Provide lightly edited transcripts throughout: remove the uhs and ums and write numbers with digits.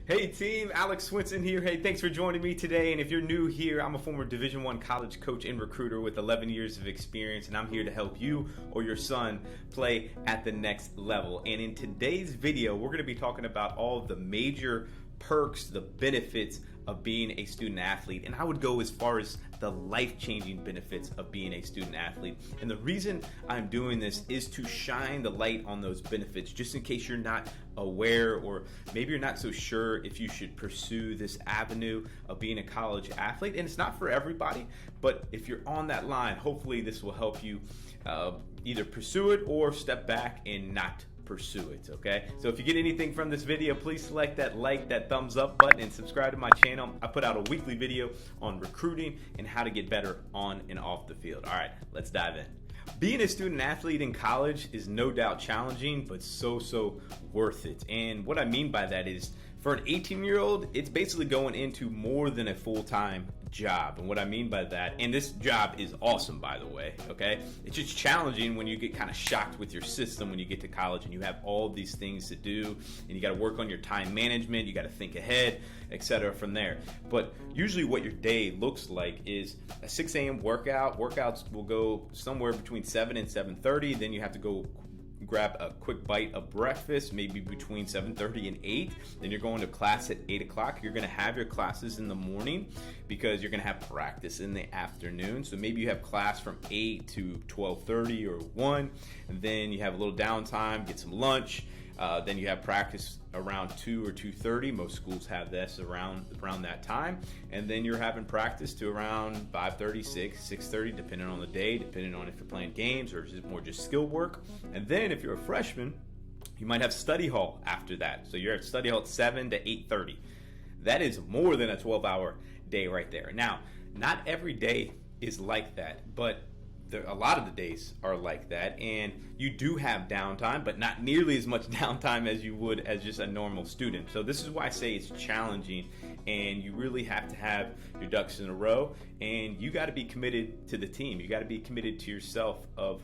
Hey team, Alex Swinson here. Hey, thanks for joining me today. And if you're new here, I'm a former Division I college coach and recruiter with 11 years of experience, and I'm here to help you or your son play at the next level. And in today's video, we're going to be talking about all of the major perks, the benefits of being a student athlete. And I would go as far as the life-changing benefits of being a student athlete. And the reason I'm doing this is to shine the light on those benefits, just in case you're not aware, or maybe you're not so sure if you should pursue this avenue of being a college athlete. And it's not for everybody, but if you're on that line, hopefully this will help you either pursue it or step back and not pursue it, okay? So if you get anything from this video, please select that like, that thumbs up button, and subscribe to my channel. I put out a weekly video on recruiting and how to get better on and off the field. All right, let's dive in. Being a student athlete in college is no doubt challenging, but so worth it. And what I mean by that is, for an 18-year-old, it's basically going into more than a full-time job. And what I mean by that, and this job is awesome, by the way, okay? It's just challenging when you get kind of shocked with your system when you get to college and you have all these things to do, and you got to work on your time management, you got to think ahead, etc. from there. But usually what your day looks like is a 6 a.m. workout. Workouts will go somewhere between 7 and 7:30. Then you have to go grab a quick bite of breakfast, maybe between 7:30 and 8. Then you're going to class at 8 o'clock. You're going to have your classes in the morning because you're going to have practice in the afternoon. So maybe you have class from 8 to 12:30 or 1. And then you have a little downtime, get some lunch. Then you have practice around 2 or 2:30. Most schools have this around that time. And then you're having practice to around 5:30, 6:30, depending on the day, depending on if you're playing games or is it more just skill work. And then if you're a freshman, you might have study hall after that. So you're at study hall at 7 to 8:30. That is more than a 12-hour day right there. Now, not every day is like that, but a lot of the days are like that, and you do have downtime, but not nearly as much downtime as you would as just a normal student. So this is why I say it's challenging, and you really have to have your ducks in a row, and you got to be committed to the team. You got to be committed to yourself of,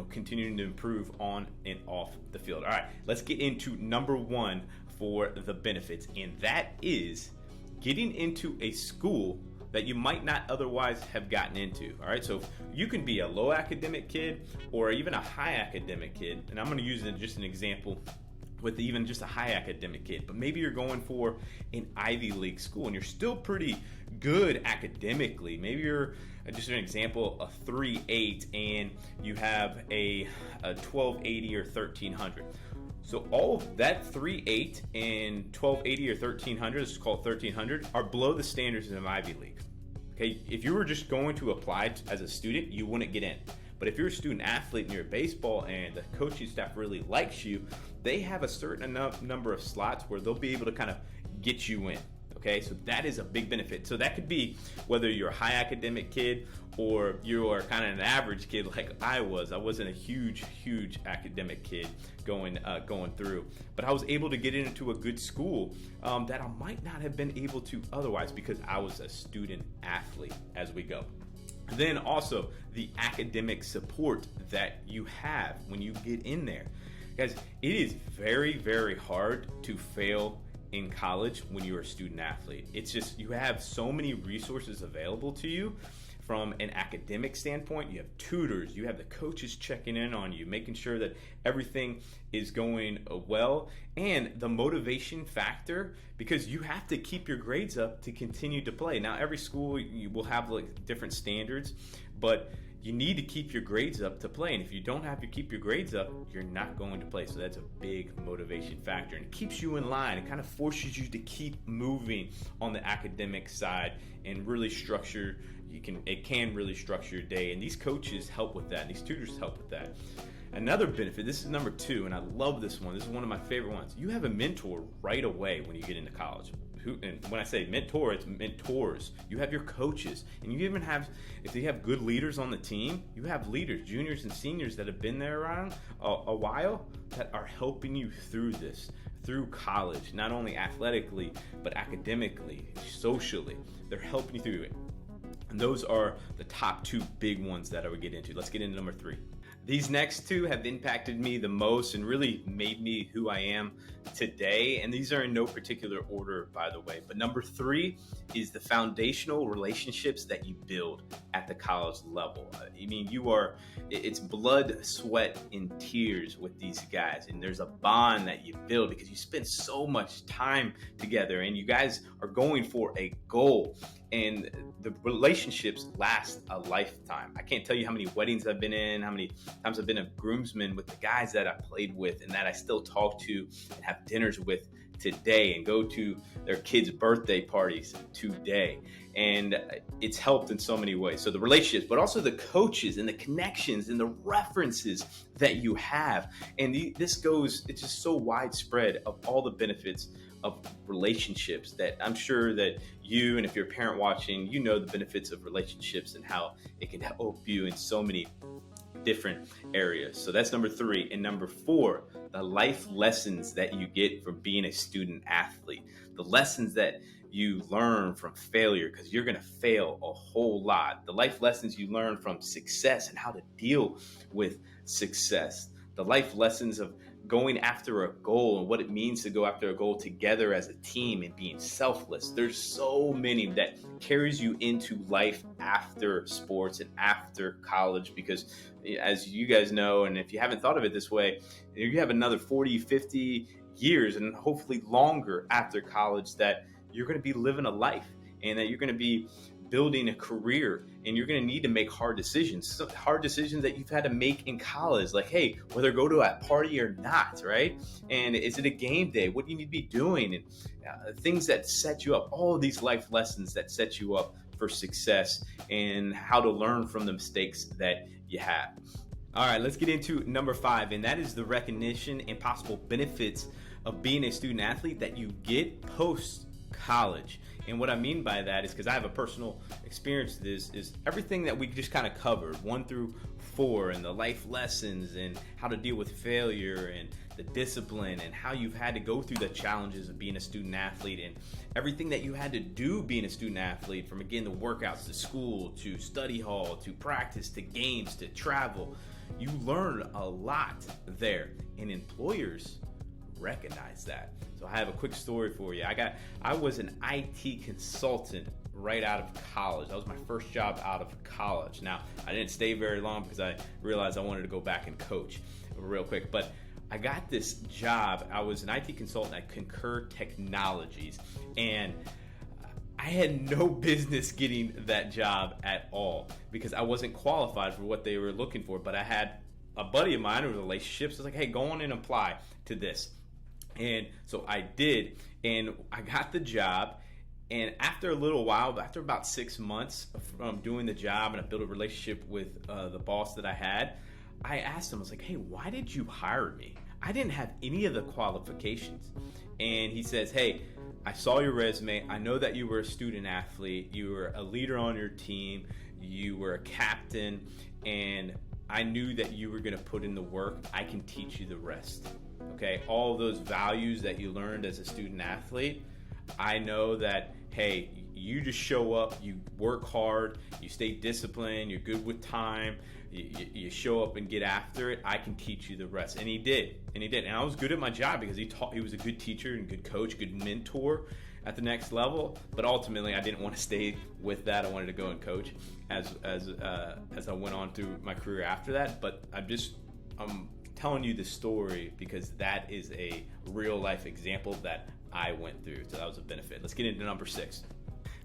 continuing to improve on and off the field. All right, let's get into number one for the benefits, and that is getting into a school that you might not otherwise have gotten into. All right, so you can be a low academic kid or even a high academic kid, and I'm going to use just an example with even just a high academic kid, but maybe you're going for an Ivy League school and you're still pretty good academically. Maybe you're, just an example, a 3.8 and you have a 1280 or 1300. So all of that 3.8 and 1280 or 1300, this is called 1300, are below the standards of Ivy League. Okay, if you were just going to apply as a student, you wouldn't get in. But if you're a student athlete and you're baseball and the coaching staff really likes you, they have a certain enough number of slots where they'll be able to kind of get you in. Okay, so that is a big benefit. So that could be whether you're a high academic kid or you are kind of an average kid like I was. I wasn't a huge academic kid going through, but I was able to get into a good school that I might not have been able to otherwise because I was a student athlete as we go. Then also the academic support that you have when you get in there. Guys, it is very hard to fail in college when you're a student athlete. It's just, you have so many resources available to you from an academic standpoint. You have tutors, you have the coaches checking in on you, making sure that everything is going well, and the motivation factor, because you have to keep your grades up to continue to play. Now, every school you will have like different standards, but you need to keep your grades up to play, and if you don't have to keep your grades up, you're not going to play. So that's a big motivation factor, and it keeps you in line. It kind of forces you to keep moving on the academic side and really structure. It can really structure your day, and these coaches help with that, and these tutors help with that. Another benefit, this is number 2, and I love this one. This is one of my favorite ones. You have a mentor right away when you get into college. And when I say mentor, it's mentors. You have your coaches, and you even have, if you have good leaders on the team, you have leaders, juniors and seniors that have been there around a while that are helping you through this, through college, not only athletically, but academically, socially. They're helping you through it. And those are the top 2 big ones that I would get into. Let's get into number 3. These next two have impacted me the most and really made me who I am today. And these are in no particular order, by the way. But number three is the foundational relationships that you build at the college level. I mean, it's blood, sweat, and tears with these guys. And there's a bond that you build because you spend so much time together and you guys are going for a goal. And the relationships last a lifetime. I can't tell you how many weddings I've been in, how many times I've been a groomsman with the guys that I played with and that I still talk to and have dinners with today and go to their kids' birthday parties today. And it's helped in so many ways. So the relationships, but also the coaches and the connections and the references that you have. And it's just so widespread of all the benefits of relationships that I'm sure that you, and if you're a parent watching, you know the benefits of relationships and how it can help you in so many different areas. So that's number three. And number four, the life lessons that you get from being a student athlete, the lessons that you learn from failure, because you're going to fail a whole lot. The life lessons you learn from success and how to deal with success, the life lessons of going after a goal and what it means to go after a goal together as a team and being selfless. There's so many that carries you into life after sports and after college, because as you guys know, and if you haven't thought of it this way, you have another 40, 50 years and hopefully longer after college that you're going to be living a life and that you're going to be building a career, and you're going to need to make hard decisions that you've had to make in college, like, hey, whether go to a party or not, right? And is it a game day? What do you need to be doing? And things that set you up, all of these life lessons that set you up for success and how to learn from the mistakes that you have. All right, let's get into number five, and that is the recognition and possible benefits of being a student athlete that you get post-college. And what I mean by that is, because I have a personal experience to this, is everything that we just kind of covered, 1 through 4, and the life lessons and how to deal with failure and the discipline and how you've had to go through the challenges of being a student athlete and everything that you had to do being a student athlete, from again the workouts to school to study hall to practice to games to travel. You learn a lot there, and employers recognize that. So I have a quick story for you. I was an IT consultant right out of college. That was my first job out of college. Now, I didn't stay very long because I realized I wanted to go back and coach real quick, but I got this job. I was an IT consultant at Concur Technologies, and I had no business getting that job at all because I wasn't qualified for what they were looking for. But I had a buddy of mine with relationships. I was like, hey, go on and apply to this. And so I did, and I got the job. And after a little while, after about 6 months from doing the job, and I built a relationship with the boss that I had, I asked him, I was like, hey, why did you hire me? I didn't have any of the qualifications. And he says, hey, I saw your resume. I know that you were a student athlete. You were a leader on your team. You were a captain. And I knew that you were going to put in the work. I can teach you the rest. Okay, all of those values that you learned as a student athlete, I know that, hey, you just show up, you work hard, you stay disciplined, you're good with time, you show up and get after it. I can teach you the rest. And he did. And I was good at my job because he was a good teacher and good coach, good mentor at the next level. But ultimately, I didn't want to stay with that. I wanted to go and coach as I went on through my career after that. But I'm telling you the story because that is a real life example that I went through. So that was a benefit. Let's get into number 6.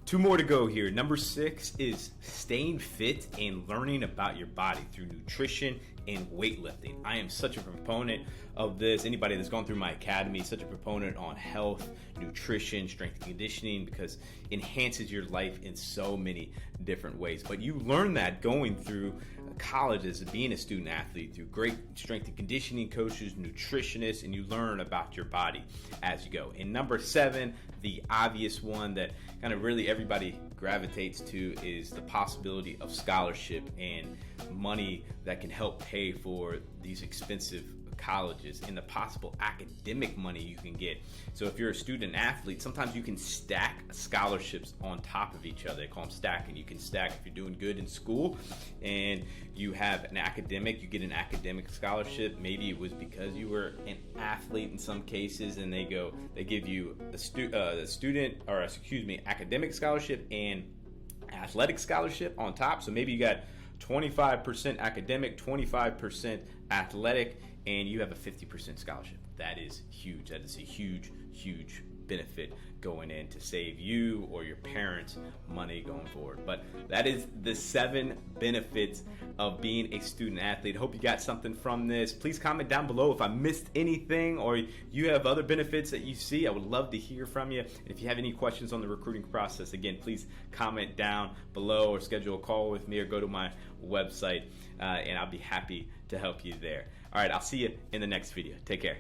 2 more to go here. Number 6 is staying fit and learning about your body through nutrition and weightlifting. I am such a proponent of this. Anybody that's gone through my academy, such a proponent on health, nutrition, strength and conditioning, because it enhances your life in so many different ways. But you learn that going through college as being a student athlete, through great strength and conditioning coaches, nutritionists, and you learn about your body as you go. And number 7, the obvious one that kind of really everybody gravitates to, is the possibility of scholarship and money that can help pay for these expensive colleges and the possible academic money you can get. So if you're a student athlete, sometimes you can stack scholarships on top of each other. They call them stacking. You can stack if you're doing good in school and you have an academic, you get an academic scholarship. Maybe it was because you were an athlete in some cases, and they give you academic scholarship and athletic scholarship on top. So maybe you got 25% academic, 25% athletic, and you have a 50% scholarship. That is huge. That is a huge, huge benefit going in to save you or your parents money going forward. But that is the 7 benefits of being a student athlete. Hope you got something from this. Please comment down below if I missed anything or you have other benefits that you see. I would love to hear from you. And if you have any questions on the recruiting process, again, please comment down below or schedule a call with me or go to my website and I'll be happy to help you there. All right, I'll see you in the next video. Take care.